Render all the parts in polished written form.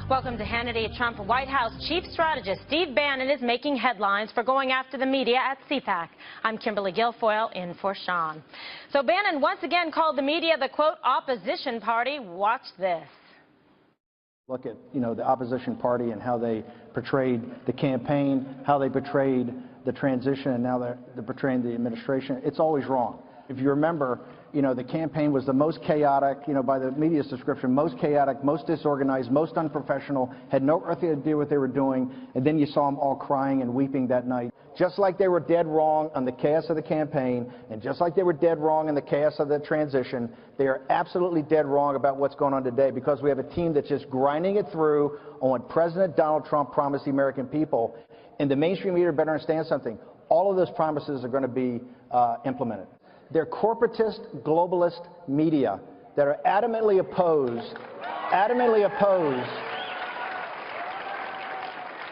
Welcome to Hannity. Trump White House chief strategist Steve Bannon is making headlines for going after the media at Cpac. I'm Kimberly Guilfoyle in for Sean. So Bannon once again called the media the, quote, opposition party. Watch this. Look at, the opposition party and how they portrayed the campaign, how they portrayed the transition, and now they're portraying the administration. It's always wrong. If you remember, the campaign was the most chaotic, by the media's description, most chaotic, most disorganized, most unprofessional, had no earthly idea what they were doing, and then you saw them all crying and weeping that night. Just like they were dead wrong on the chaos of the campaign, and just like they were dead wrong in the chaos of the transition, they are absolutely dead wrong about what's going on today, because we have a team that's just grinding it through on what President Donald Trump promised the American people. And the mainstream media better understand something. All of those promises are going to be implemented. They're corporatist, globalist media that are adamantly opposed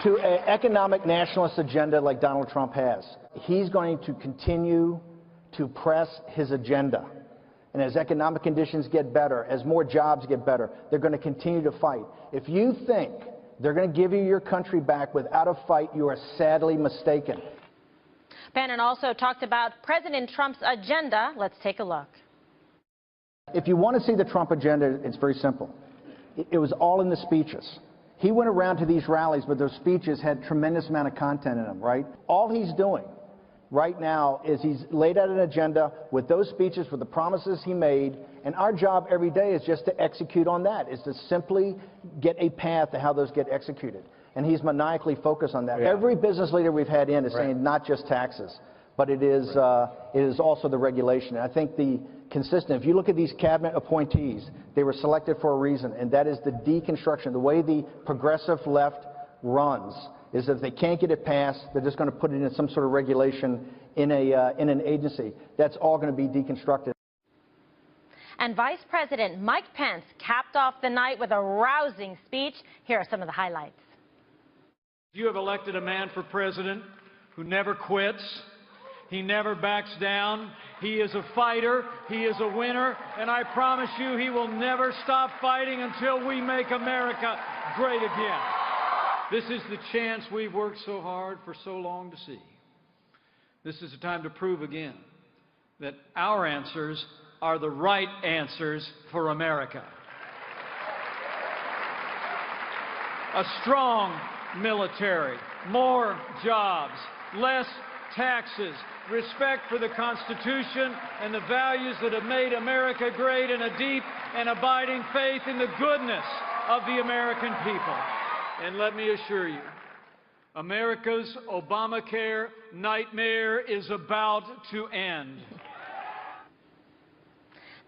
to an economic nationalist agenda like Donald Trump has. He's going to continue to press his agenda. And as economic conditions get better, as more jobs get better, they're going to continue to fight. If you think they're going to give you your country back without a fight, you are sadly mistaken. Bannon also talked about President Trump's agenda. Let's take a look. If you want to see the Trump agenda, it's very simple. It was all in the speeches. He went around to these rallies, but those speeches had tremendous amount of content in them, right? All he's doing right now is he's laid out an agenda with those speeches, with the promises he made, and our job every day is just to execute on that, is to simply get a path to how those get executed. And he's maniacally focused on that. Yeah. Every business leader we've had in is saying not just taxes, but it is also the regulation. And I think if you look at these cabinet appointees, they were selected for a reason, and that is the deconstruction. The way the progressive left runs is that if they can't get it passed, they're just going to put it in some sort of regulation in an agency. That's all going to be deconstructed. And Vice President Mike Pence capped off the night with a rousing speech. Here are some of the highlights. You have elected a man for president who never quits. He never backs down. He is a fighter. He is a winner. And I promise you, he will never stop fighting until we make America great again. This is the chance we've worked so hard for so long to see. This is the time to prove again that our answers are the right answers for America. A strong military, more jobs, less taxes, respect for the Constitution and the values that have made America great, and a deep and abiding faith in the goodness of the American people. And let me assure you, America's Obamacare nightmare is about to end.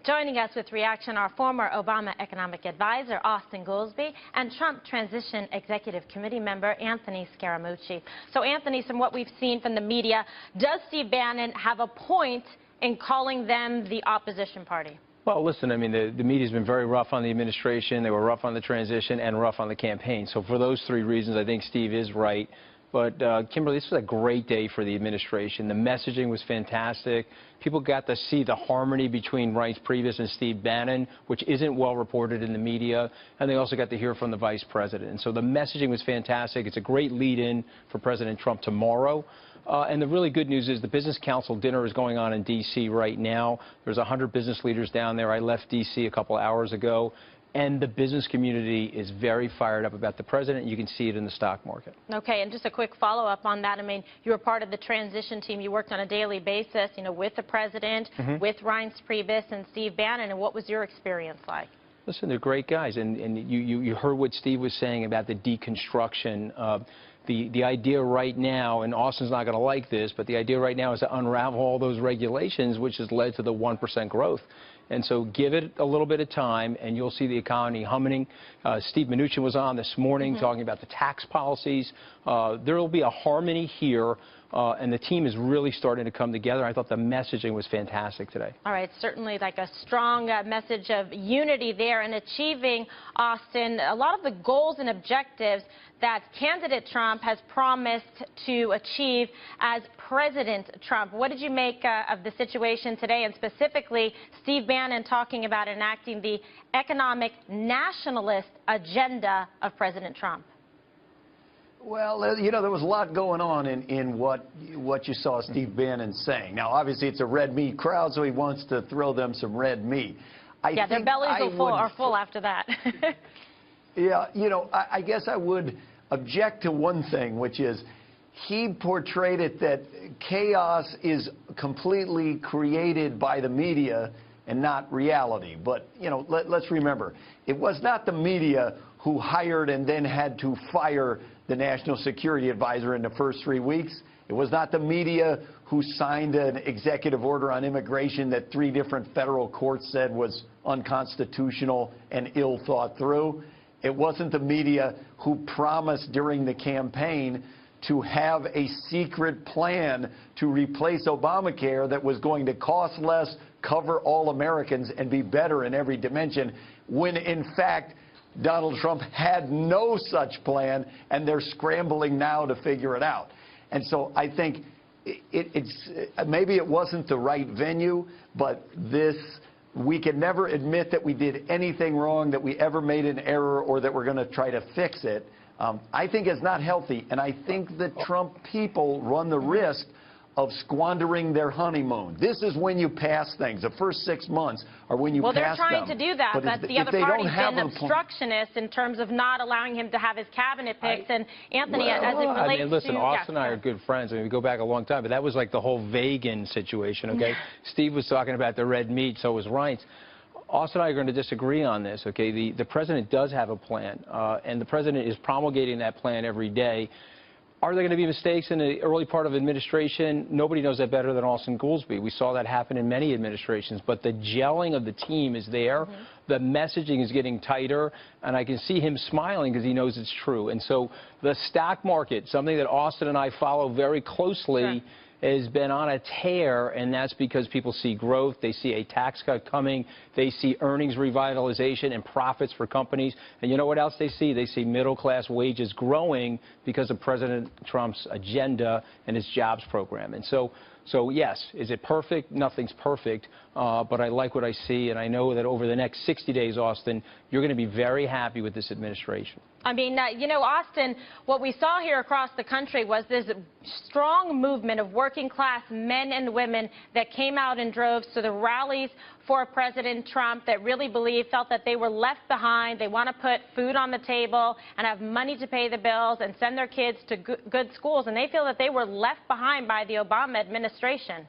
Joining us with reaction are former Obama economic advisor Austin Goolsbee and Trump Transition Executive Committee member Anthony Scaramucci. So Anthony, from what we've seen from the media, does Steve Bannon have a point in calling them the opposition party? Well, listen, I mean, the media's been very rough on the administration. They were rough on the transition and rough on the campaign. So for those three reasons, I think Steve is right. But, Kimberly, this was a great day for the administration. The messaging was fantastic. People got to see the harmony between Reince Priebus and Steve Bannon, which isn't well reported in the media. And they also got to hear from the vice president. And so the messaging was fantastic. It's a great lead-in for President Trump tomorrow. And the really good news is the Business Council dinner is going on in D.C. right now. There's 100 business leaders down there. I left D.C. a couple hours ago. And the business community is very fired up about the president. You can see it in the stock market. Okay, and just a quick follow-up on that. I mean, you were part of the transition team. You worked on a daily basis, with the president, with Reince Priebus and Steve Bannon. And what was your experience like? Listen, they're great guys. And you heard what Steve was saying about the deconstruction. The idea right now, and Austin's not going to like this, but the idea right now is to unravel all those regulations, which has led to the 1% growth. And so give it a little bit of time, and you'll see the economy humming. Steve Mnuchin was on this morning talking about the tax policies. There will be a harmony here and the team is really starting to come together. I thought the messaging was fantastic today. All right, certainly like a strong message of unity there in achieving, Austin, a lot of the goals and objectives that candidate Trump has promised to achieve as President Trump. What did you make of the situation today, and specifically Steve Bannon talking about enacting the economic nationalist agenda of President Trump? Well, you know, there was a lot going on in what you saw Steve Bannon saying. Now, obviously, it's a red meat crowd, so he wants to throw them some red meat. Yeah, their bellies are full after that. Yeah, you know, I guess I would object to one thing, which is he portrayed it that chaos is completely created by the media and not reality. But, you know, let's remember, it was not the media who hired and then had to fire the National Security Advisor in the first 3 weeks. It was not the media who signed an executive order on immigration that 3 different federal courts said was unconstitutional and ill thought through. It wasn't the media who promised during the campaign to have a secret plan to replace Obamacare that was going to cost less, cover all Americans, and be better in every dimension, when in fact Donald Trump had no such plan, and they're scrambling now to figure it out. And so I think maybe it wasn't the right venue, but we can never admit that we did anything wrong, that we ever made an error, or that we're going to try to fix it. I think it's not healthy, and I think the Trump people run the risk of squandering their honeymoon. This is when you pass things. The first 6 months are when you pass them. Well, they're trying to do that, but the other party's been obstructionist in terms of not allowing him to have his cabinet picks. And Anthony, as it relates I mean, listen, to... Austin and I are good friends. I mean, we go back a long time, but that was like the whole vegan situation, okay? Steve was talking about the red meat, so was Reince. Austin and I are going to disagree on this, okay? The president does have a plan, and the president is promulgating that plan every day. Are there going to be mistakes in the early part of administration? Nobody knows that better than Austin Goolsbee. We saw that happen in many administrations, but the gelling of the team is there. The messaging is getting tighter, and I can see him smiling because he knows it's true. And so the stock market, something that Austin and I follow very closely, has been on a tear, and that's because people see growth, they see a tax cut coming, they see earnings revitalization and profits for companies. And you know what else they see? They see middle-class wages growing because of President Trump's agenda and his jobs program. And so yes, is it perfect? Nothing's perfect, but I like what I see, and I know that over the next 60 days, Austin, you're going to be very happy with this administration. I mean, you know, Austin, what we saw here across the country was this strong movement of working-class men and women that came out in droves to the rallies for President Trump that really felt that they were left behind. They want to put food on the table and have money to pay the bills and send their kids to good schools, and they feel that they were left behind by the Obama administration.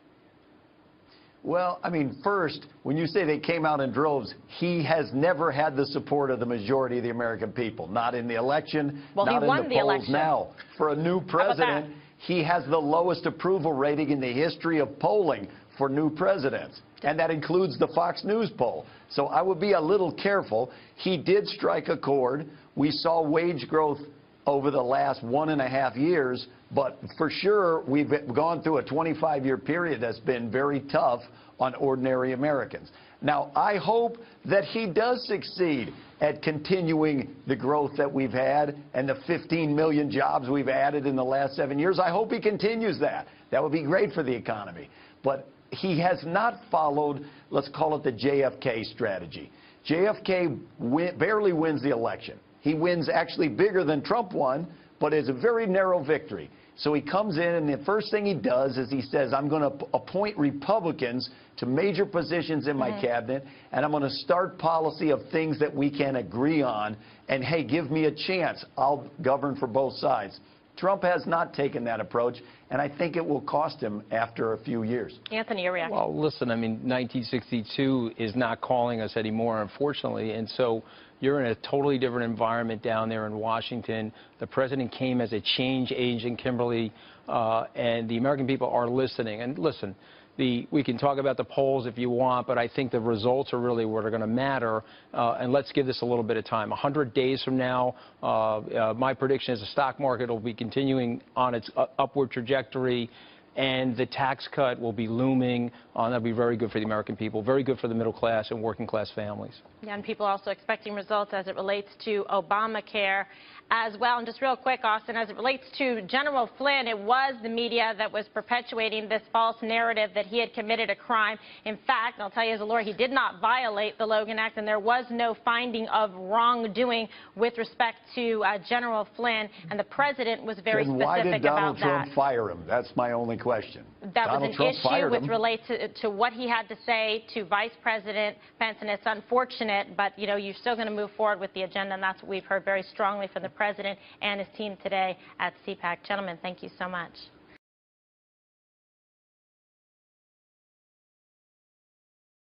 Well, I mean, first, when you say they came out in droves, he has never had the support of the majority of the American people. Not in the election, not in the polls now. For a new president, he has the lowest approval rating in the history of polling for new presidents. And that includes the Fox News poll. So I would be a little careful. He did strike a chord. We saw wage growth over the last 1.5 years, but for sure we've gone through a 25-year period that's been very tough on ordinary Americans. Now, I hope that he does succeed at continuing the growth that we've had and the 15 million jobs we've added in the last 7 years. I hope he continues that. That would be great for the economy. But he has not followed, let's call it the JFK strategy. JFK barely wins the election. He wins actually bigger than Trump won, but it's a very narrow victory. So he comes in, and the first thing he does is he says, I'm going to appoint Republicans to major positions in my cabinet, and I'm going to start policy of things that we can agree on, and hey, give me a chance. I'll govern for both sides. Trump has not taken that approach, and I think it will cost him after a few years. Anthony, your reaction? Well, listen, I mean, 1962 is not calling us anymore, unfortunately, and so you're in a totally different environment down there in Washington. The president came as a change agent, Kimberly, and the American people are listening. And listen, we can talk about the polls if you want, but I think the results are really what are going to matter. And let's give this a little bit of time. 100 days from now, my prediction is the stock market will be continuing on its upward trajectory, and the tax cut will be looming. That'll be very good for the American people, very good for the middle class and working class families. Yeah, and people also expecting results as it relates to Obamacare as well. And just real quick, Austin, as it relates to General Flynn, it was the media that was perpetuating this false narrative that he had committed a crime. In fact, I'll tell you as a lawyer, he did not violate the Logan Act, and there was no finding of wrongdoing with respect to General Flynn, and the president was very specific about that. Why did Donald Trump fire him? That's my only question. That was an issue with relate to what he had to say to Vice President Pence, and it's unfortunate, but you know, you're still going to move forward with the agenda, and that's what we've heard very strongly from the president and his team today at Cpac. Gentlemen, thank you so much.